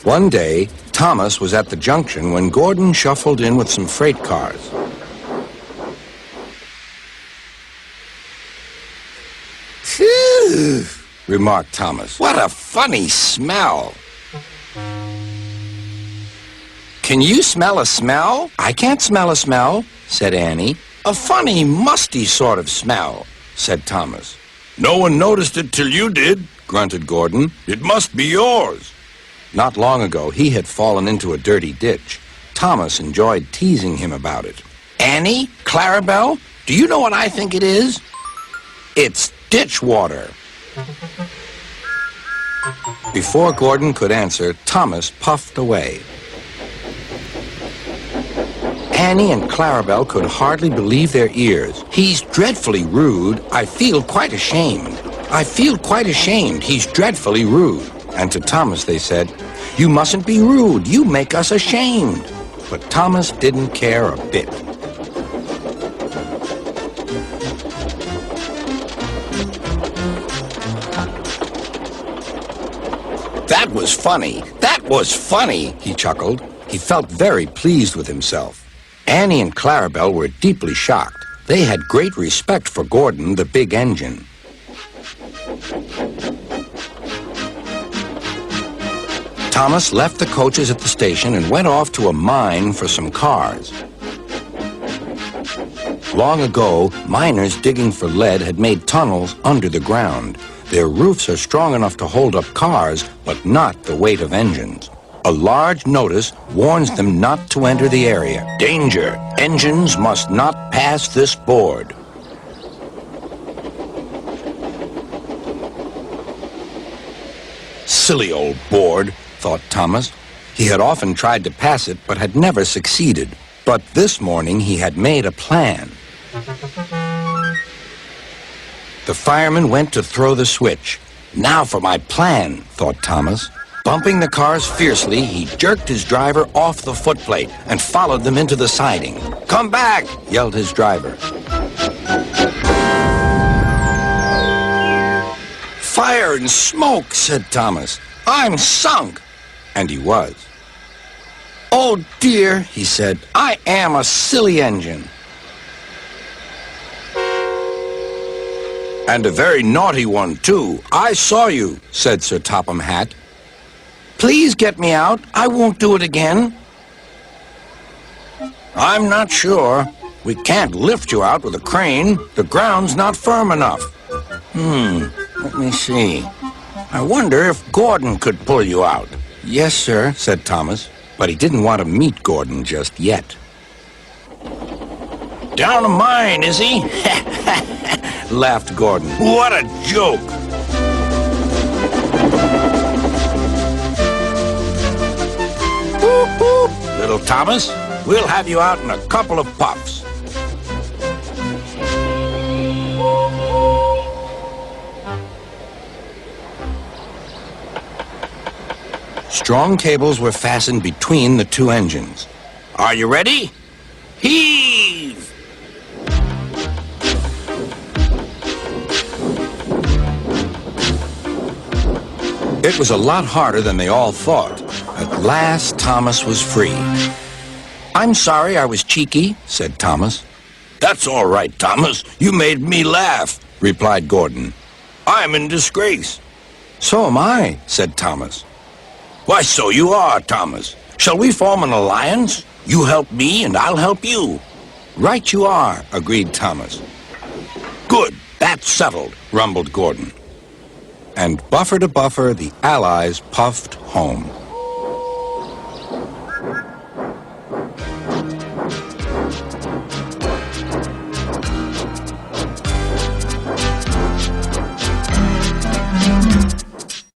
One day, Thomas was at the junction when Gordon shuffled in with some freight cars. "Phew," remarked Thomas. "What a funny smell." "Can you smell a smell?" "I can't smell a smell," said Annie. "A funny, musty sort of smell," said Thomas. "No one noticed it till you did," grunted Gordon. "It must be yours." Not long ago, he had fallen into a dirty ditch. Thomas enjoyed teasing him about it. "Annie, Clarabelle, do you know what I think it is? It's ditch water." Before Gordon could answer, Thomas puffed away. Annie and Clarabelle could hardly believe their ears. "He's dreadfully rude. I feel quite ashamed. I feel quite ashamed. He's dreadfully rude." And to Thomas they said, "You mustn't be rude. You make us ashamed." But Thomas didn't care a bit. "That was funny. That was funny," he chuckled. He felt very pleased with himself. Annie and Clarabelle were deeply shocked. They had great respect for Gordon, the big engine. Thomas left the coaches at the station and went off to a mine for some cars. Long ago, miners digging for lead had made tunnels under the ground. Their roofs are strong enough to hold up cars, but not the weight of engines. A large notice warns them not to enter the area. "Danger! Engines must not pass this board." Silly old board, thought Thomas. He had often tried to pass it, but had never succeeded. But this morning he had made a plan. The fireman went to throw the switch. "Now for my plan," thought Thomas. Bumping the cars fiercely, he jerked his driver off the footplate and followed them into the siding. "Come back!" yelled his driver. "Fire and smoke," said Thomas. "I'm sunk." And he was. "Oh dear," he said, "I am a silly engine." "And a very naughty one, too. I saw you," said Sir Topham Hatt. "Please get me out. I won't do it again." "I'm not sure. We can't lift you out with a crane. The ground's not firm enough." Let me see. I wonder if Gordon could pull you out." "Yes, sir," said Thomas, but he didn't want to meet Gordon just yet. "Down a mine, is he?" laughed Gordon. "What a joke!" Whoop, whoop, little Thomas. We'll have you out in a couple of puffs. Strong cables were fastened between the two engines. "Are you ready? Heave!" It was a lot harder than they all thought. At last, Thomas was free. "I'm sorry I was cheeky," said Thomas. "That's all right, Thomas. You made me laugh," replied Gordon. "I'm in disgrace." "So am I," said Thomas. "Why, so you are, Thomas. Shall we form an alliance? You help me and I'll help you." "Right you are," agreed Thomas. "Good, that's settled," rumbled Gordon. And buffer to buffer, the Allies puffed home.